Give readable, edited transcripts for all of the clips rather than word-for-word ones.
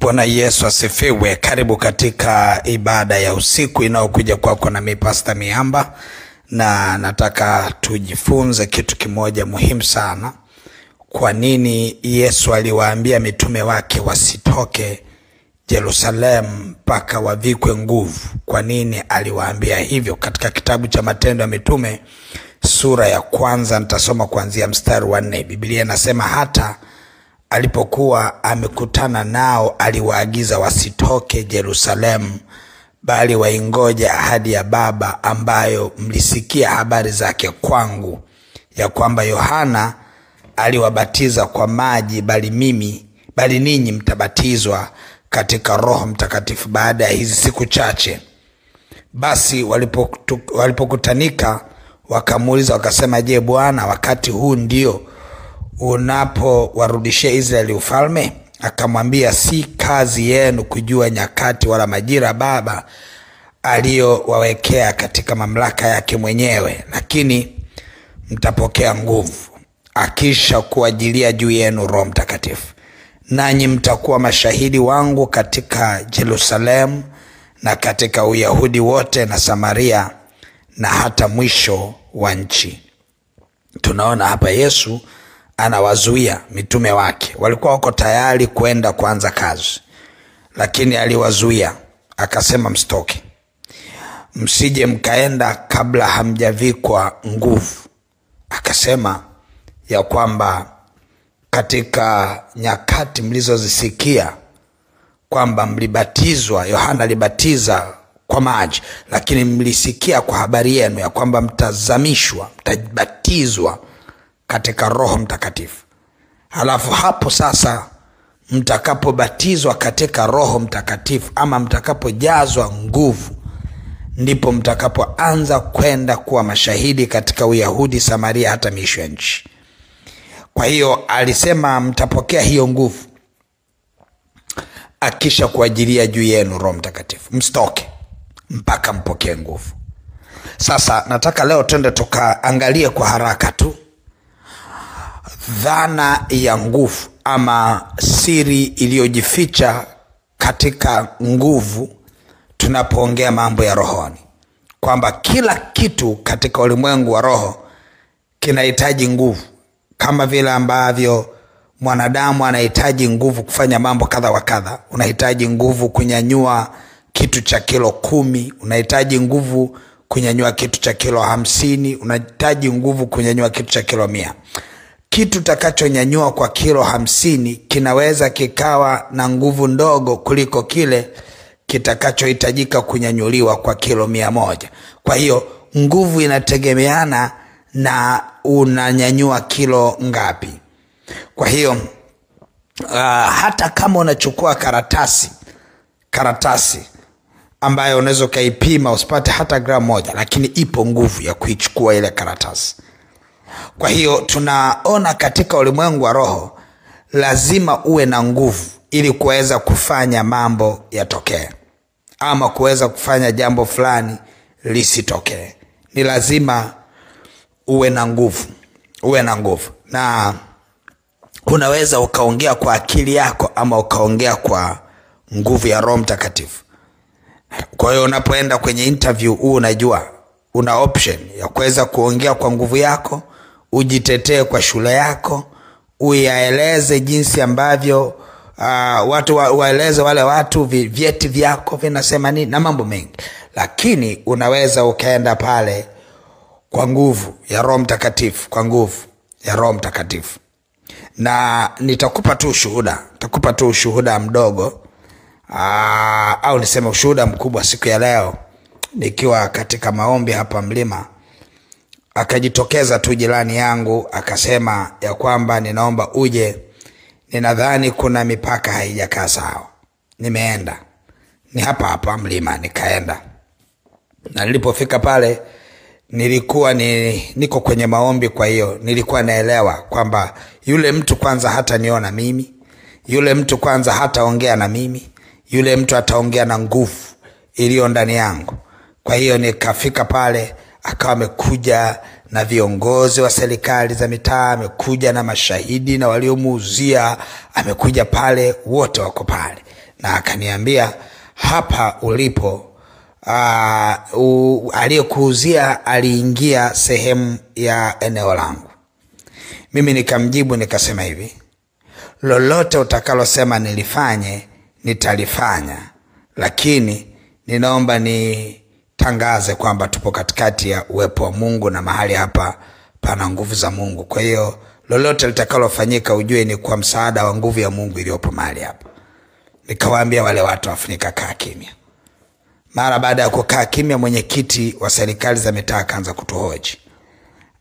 Bwana Yesu asifiwe. Karibu katika ibada ya usiku inayokuja kwako na mimi Pastor Miamba, na nataka tujifunze kitu kimoja muhimu sana. Kwa nini Yesu aliwaambia mitume wake wasitoke Yerusalemu mpaka wavikwe nguvu? Kwa nini aliwaambia hivyo? Katika kitabu cha Matendo ya Mitume sura ya 1 nitasoma kuanzia mstari wa 4. Biblia inasema hata alipokuwa amekutana nao aliwaagiza wasitoke Yerusalemu, bali waingoje ahadi ya Baba ambayo mlisikia habari zake kwangu, ya kwamba Yohana aliwabatiza kwa maji, bali ninyi mtabatizwa katika Roho Mtakatifu baada ya hizi siku chache. Basi walipokutanika wakamuuliza wakasema, je, Bwana, wakati huu ndio unapowarudishia Israeli ufalme? Akamwambia, si kazi yenu kujua nyakati wala majira Baba aliyowawekea katika mamlaka yake mwenyewe, lakini mtapokea nguvu akisha kuajilia juu yenu Roho Mtakatifu, nanyi mtakuwa mashahidi wangu katika Yerusalemu na katika Uyahudi wote na Samaria na hata mwisho wa nchi. Tunaona hapa Yesu anawazuia mitume wake. Walikuwa wako tayari kwenda kuanza kazi, lakini aliwazuia akasema, msitoke, msije mkaenda kabla hamjavikwa nguvu. Akasema ya kwamba katika nyakati mlizozisikia kwamba mlibatizwa, Yohana alibatiza kwa maji, lakini mlisikia kwa habari yenu ya kwamba mtazamishwa, mtabatizwa katika Roho Mtakatifu. Halafu hapo sasa mtakapobatizwa katika Roho Mtakatifu, ama mtakapojazwa nguvu, ndipo mtakapoanza kwenda kuwa mashahidi katika Uyahudi, Samaria, hata mwisho wa nchi. Kwa hiyo alisema mtapokea hiyo nguvu akisha kuajilia juu yenu Roho Mtakatifu. Msitoke mpaka mpokee nguvu. Sasa nataka leo twende tukaangalie kwa haraka tu dhana ya nguvu, ama siri iliyojificha katika nguvu tunapoongea mambo ya rohoni, kwamba kila kitu katika ulimwengu wa roho kinahitaji nguvu. Kama vile ambavyo mwanadamu anahitaji nguvu kufanya mambo kadha wa kadha. Unahitaji nguvu kunyanyua kitu cha kilo 10, unahitaji nguvu kunyanyua kitu cha kilo 50, unahitaji nguvu kunyanyua kitu cha kilo 100. Kitu takachonyanyua kwa kilo 50 kinaweza kikawa na nguvu ndogo kuliko kile kitakachohitajika kunyanyuliwa kwa kilo 100. Kwa hiyo nguvu inategemeana na unanyanyua kilo ngapi. Kwa hiyo hata kama unachukua karatasi ambayo unaweza kaipima usipate hata gramu 1, lakini ipo nguvu ya kuichukua ile karatasi. Kwa hiyo tunaona katika ulimwengu wa roho lazima uwe na nguvu ili kuweza kufanya mambo yatokee, ama kuweza kufanya jambo fulani lisitokee. Ni lazima uwe na nguvu. Na unaweza ukaongea kwa akili yako, ama ukaongea kwa nguvu ya Roho Mtakatifu. Kwa hiyo unapoenda kwenye interview unajua una option ya kuweza kuongea kwa nguvu yako, ujitetee kwa shule yako, uyaeleze jinsi ambavyo watu waeleze wale watu vyeti vyako vinasema nini na mambo mengi. Lakini unaweza ukaenda pale kwa nguvu ya Roho Mtakatifu, kwa nguvu ya Roho Mtakatifu. Na nitakupa tu ushuhuda mdogo, au niseme ushuhuda mkubwa. Siku ya leo nikiwa katika maombi hapa Mlima, akajitokeza tu jirani yangu akasema ya kwamba ninaomba uje, ninadhani kuna mipaka haijakaa sawa. Nimeenda, ni hapa Mlima, nikaenda. Na nilipofika pale nilikuwa niko kwenye maombi, kwa hiyo nilikuwa naelewa kwamba yule mtu kwanza hata niona mimi, yule mtu kwanza hata ongea na mimi, yule mtu ataongea na nguvu iliyo ndani yangu. Kwa hiyo nikafika pale, akawa amekuja na viongozi wa serikali za mitaa, amekuja na mashahidi na waliomuuzia, amekuja pale, wote wako pale. na akaniambia, hapa ulipo aliyekuuzia aliingia sehemu ya eneo langu. Mimi nikamjibu nikasema hivi, lolote utakalosema nilifanye nitalifanya, lakini ninaomba nitangaze kwamba tupo katikati ya uwepo wa Mungu na mahali hapa pana nguvu za Mungu. Kwa hiyo lolote litakalofanyika ujue ni kwa msaada wa nguvu ya Mungu iliyopo mahali hapa. Nikawaambia wale watu wafunika kaa kimya. Mara baada ya kukaa kimya, mwenyekiti wa serikali za mitaa akaanza kutuhoji.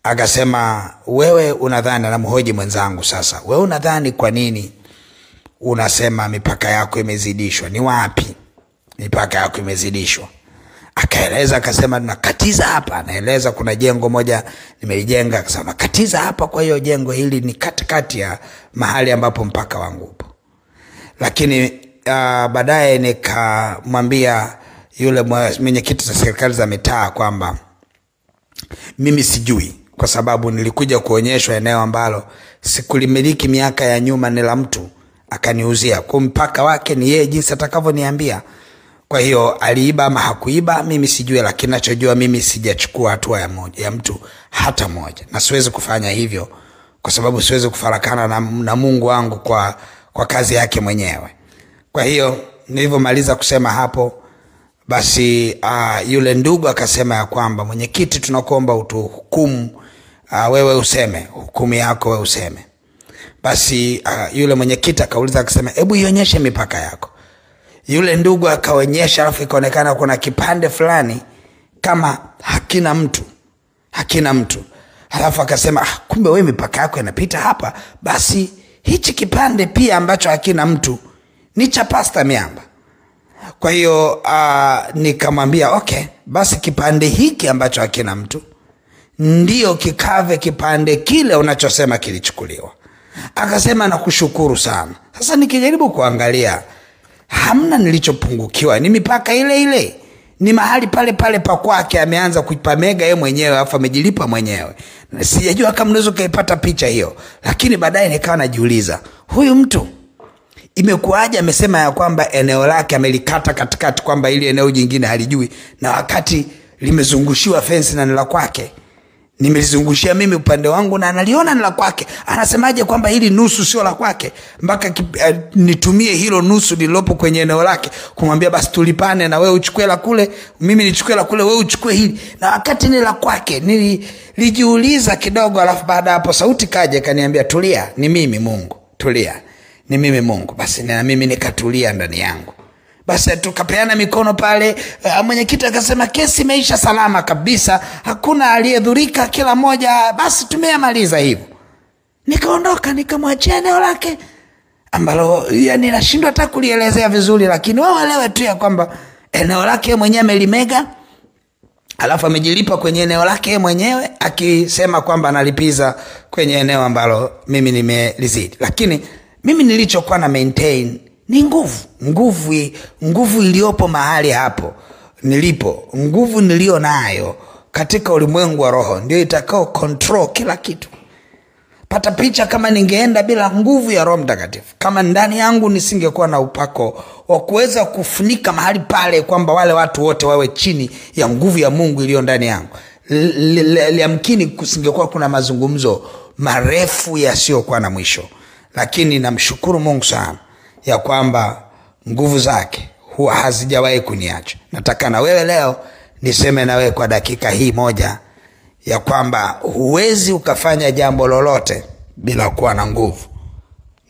Akasema, wewe unadhani, anamhoji mwenzangu sasa, wewe unadhani kwa nini unasema mipaka yako imezidishwa? Ni wapi mipaka yako imezidishwa? Akaeleza, akasema nakatiza hapa. Anaeleza kuna jengo moja nimelijenga, akasema nakatiza hapa, kwa hiyo jengo hili ni katikati ya mahali ambapo mpaka wangu upo. Lakini baadaye nikamwambia yule mwenyekiti wa serikali za mitaa kwamba mimi sijui, kwa sababu nilikuja kuonyeshwa eneo ambalo sikulimiliki miaka ya nyuma, ni la mtu akaniuzia. Kwa mpaka wake ni yeye jinsi atakavyoniambia. Kwa hiyo aliiba ama hakuiba mimi sijui, lakini ninachojua mimi sijachukua hatua ya mtu hata moja, na siwezi kufanya hivyo kwa sababu siwezi kufarakana na Mungu wangu kwa kazi yake mwenyewe. Kwa hiyo nilivyomaliza kusema hapo, basi yule ndugu akasema ya kwamba, mwenyekiti, tunakuomba utuhukumu, wewe useme hukumu yako, wewe useme. Basi yule mwenyekiti akauliza akasema, hebu ionyeshe mipaka yako. Yule ndugu akaonyesha, alafu ikaonekana kuna kipande fulani kama hakina mtu. Alafu akasema, kumbe wewe mipaka yako inapita hapa, basi hichi kipande pia ambacho hakina mtu ni cha Pastor Miamba. Kwa hiyo nikamwambia, okay, basi kipande hiki ambacho hakina mtu ndio kikave kipande kile unachosema kilichukuliwa. Akasema, nakushukuru sana. Sasa nikijaribu kuangalia, hamna nilichopungukiwa, ni mipaka ile ile, ni mahali pale pale pa kwake, ameanza kupamega yeye mwenyewe, afa amejilipa mwenyewe. Sijajua kama unaweza kuipata picha hiyo, lakini baadaye nikawa najiuliza, huyu mtu imekuaje amesema ya kwamba eneo lake amelikata katikati, kwamba ili eneo jingine halijui, na wakati limezungushiwa fence na nila kwake. Nimelizungushia mimi upande wangu na analiona nila kwake. Anasemaje kwamba hili nusu sio la kwake, mpaka nitumie hilo nusu lilopo kwenye eneo lake kumwambia basi tulipane, na wewe uchukue la kule, mimi nichukue la kule, wewe uchukue hili, na wakati ni la kwake. Nilijiuliza kidogo, alafu baada hapo sauti kaje kaniambia, tulia, ni mimi Mungu, tulia, ni mimi Mungu. Basi na mimi nikatulia ndani yangu. Basi tukapeana mikono pale. Mwenyekiti akasema, kesi imeisha salama kabisa, hakuna aliyedhurika, kila moja basi tumemaliza hivyo. Nikaondoka, nikamwachia eneo lake ambalo yani nashindwa hata kulielezea vizuri, lakini wao waelewe tu ya kwamba eneo lake mwenyewe amelimega, alafu amejilipa kwenye eneo lake mwenyewe, akisema kwamba analipiza kwenye eneo ambalo mimi nimelizidi. Lakini mimi nilichokuwa na maintain ni nguvu iliyopo mahali hapo nilipo. Nguvu nilio nayo katika ulimwengu wa roho ndio itakao control kila kitu. Pata picha kama ningeenda bila nguvu ya Roho Mtakatifu, kama ndani yangu nisingekuwa na upako wa kuweza kufunika mahali pale, kwamba wale watu wote wawe chini ya nguvu ya Mungu iliyo ndani yangu, yamkini kusingekuwa kuna mazungumzo marefu yasiyokuwa na mwisho. Lakini namshukuru Mungu sana ya kwamba nguvu zake huwa hazijawahi kuniacha. Nataka na wewe leo niseme na wewe kwa dakika hii moja ya kwamba huwezi ukafanya jambo lolote bila kuwa na nguvu.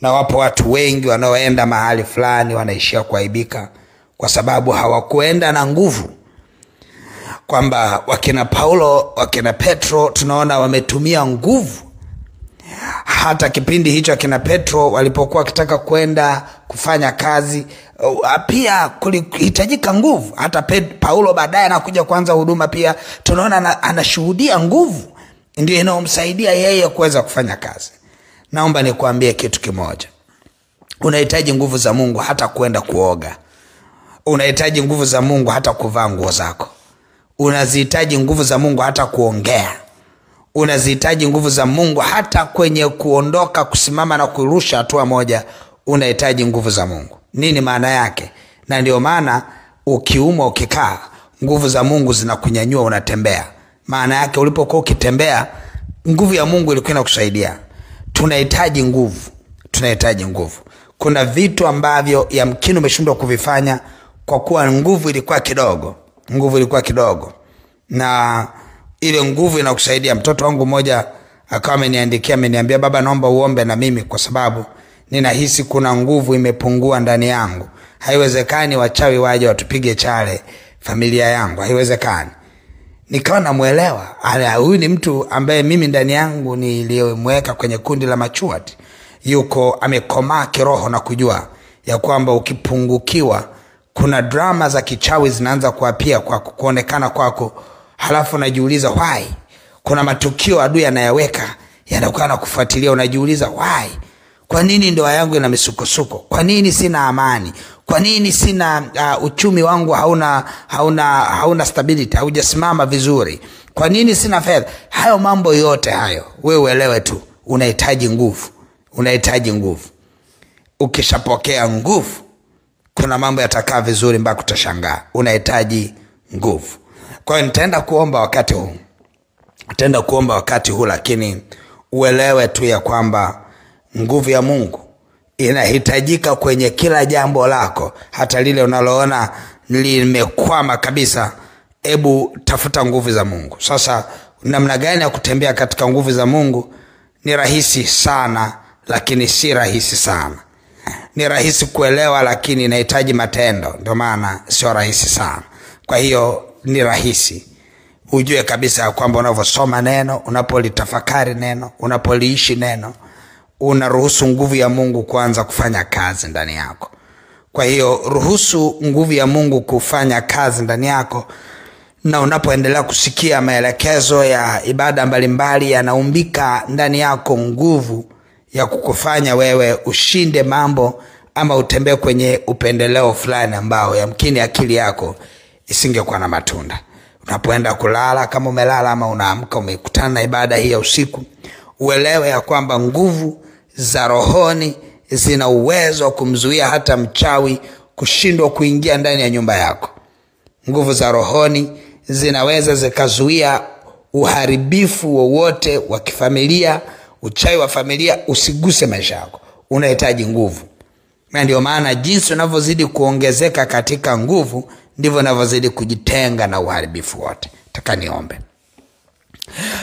Na wapo watu wengi wanaoenda mahali fulani wanaishia kuaibika kwa sababu hawakuenda na nguvu. Kwamba wakina Paulo, wakina Petro tunaona wametumia nguvu. Hata kipindi hicho akina Petro walipokuwa kitaka kwenda kufanya kazi, pia kulihitajika nguvu. Hata Paulo baadaye anakuja kuanza huduma, pia tunaona anashuhudia nguvu ndio inayomsaidia yeye kuweza kufanya kazi. Naomba nikuambie kitu kimoja. Unahitaji nguvu za Mungu hata kwenda kuoga. Unahitaji nguvu za Mungu hata kuvaa nguo zako. Unazihitaji nguvu za Mungu hata kuongea. Unazihitaji nguvu za Mungu hata kwenye kuondoka, kusimama na kurusha hatua moja. Unahitaji nguvu za Mungu. Nini maana yake? Na ndio maana ukiumwa ukikaa, nguvu za Mungu zinakunyanyua unatembea. Maana yake ulipokuwa ukitembea, nguvu ya Mungu ilikuwa inakusaidia. Tunahitaji nguvu. Kuna vitu ambavyo yamkini umeshindwa kuvifanya kwa kuwa nguvu ilikuwa kidogo. Na ile nguvu inakusaidia. Mtoto wangu mmoja akawa ameniambia, baba naomba uombe na mimi kwa sababu ninahisi kuna nguvu imepungua ndani yangu. Haiwezekani wachawi waje watupige chale familia yangu, haiwezekani. Nikawa namuelewa. Huyu ni mtu ambaye mimi ndani yangu nilimweka kwenye kundi la maturity. Yuko amekomaa kiroho na kujua ya kwamba ukipungukiwa kuna drama za kichawi zinaanza kuapia kwako, kuonekana kwako. Halafu unajiuliza why. Kuna matukio adui yanayaweka yanakuwa na unajiuliza why. Kwa nini ndoa yangu ina misukosuko? Kwa nini sina amani? Kwa nini sina uchumi wangu hauna stability, haujasimama vizuri? Kwa nini sina fedha? Hayo mambo yote hayo, wewe uelewe tu, unahitaji nguvu. Ukishapokea nguvu, kuna mambo yatakaa vizuri mpaka utashangaa. Unahitaji nguvu. Kwa hiyo nitaenda kuomba wakati huu, lakini uelewe tu ya kwamba nguvu ya Mungu inahitajika kwenye kila jambo lako, hata lile unaloona limekwama kabisa. Hebu tafuta nguvu za Mungu. Sasa namna gani ya kutembea katika nguvu za Mungu? Ni rahisi sana, lakini si rahisi sana. Ni rahisi kuelewa, lakini inahitaji matendo. Ndio maana sio rahisi sana. Kwa hiyo ni rahisi ujue kabisa kwamba unavyosoma neno, unapolitafakari neno, unapoliishi neno, unaruhusu nguvu ya Mungu kuanza kufanya kazi ndani yako. Kwa hiyo ruhusu nguvu ya Mungu kufanya kazi ndani yako, na unapoendelea kusikia maelekezo ya ibada mbalimbali yanaumbika ndani yako nguvu ya kukufanya wewe ushinde mambo ama utembee kwenye upendeleo fulani ambao yamkini akili yako isingekuwa na matunda. Unapoenda kulala, kama umelala ama unaamka umekutana na ibada hii ya usiku, uelewe ya kwamba nguvu za rohoni zina uwezo wa kumzuia hata mchawi kushindwa kuingia ndani ya nyumba yako. Nguvu za rohoni zinaweza zikazuia uharibifu wowote wa kifamilia, uchawi wa familia usiguse maisha yako. Unahitaji nguvu. Na ndio maana jinsi unavyozidi kuongezeka katika nguvu, ndivyo unavyozidi kujitenga na uharibifu wote. Nataka niombe.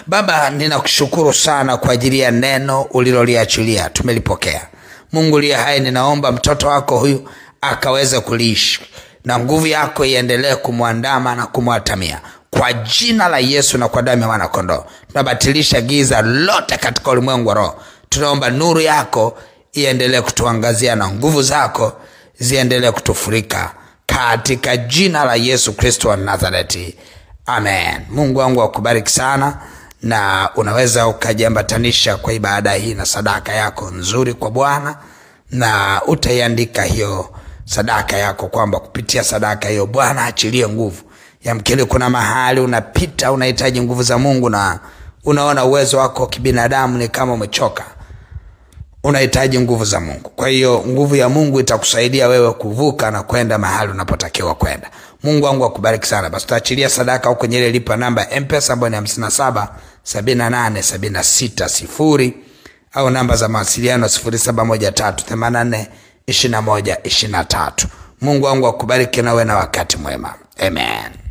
Baba, ninakushukuru sana kwa ajili ya neno uliloliachilia, tumelipokea. Mungu liye hai, ninaomba mtoto wako huyu akaweze kuliishi na nguvu yako iendelee kumwandama na kumwatamia. Kwa jina la Yesu na kwa damu ya mwana kondoo, tunabatilisha giza lote katika ulimwengu wa roho. Tunaomba nuru yako iendelee kutuangazia na nguvu zako ziendelee kutufurika katika jina la Yesu Kristo wa Nazareti. Amen. Mungu wangu akubariki sana, na unaweza ukajiambatanisha kwa ibada hii na sadaka yako nzuri kwa Bwana, na utaiandika hiyo sadaka yako kwamba kupitia sadaka hiyo Bwana achilie nguvu. Yamkini kuna mahali unapita unahitaji nguvu za Mungu na unaona uwezo wako kibinadamu ni kama umechoka. Unahitaji nguvu za Mungu. Kwa hiyo nguvu ya Mungu itakusaidia wewe kuvuka na kwenda mahali unapotakiwa kwenda. Mungu wangu akubariki sana. Basi tutaachilia sadaka huko kwenye ile lipa namba ya M-Pesa ambayo ni 57 78 76 0, au namba za mawasiliano 0713 84 21 23. Mungu wangu akubariki na wewe na wakati mwema. Amen.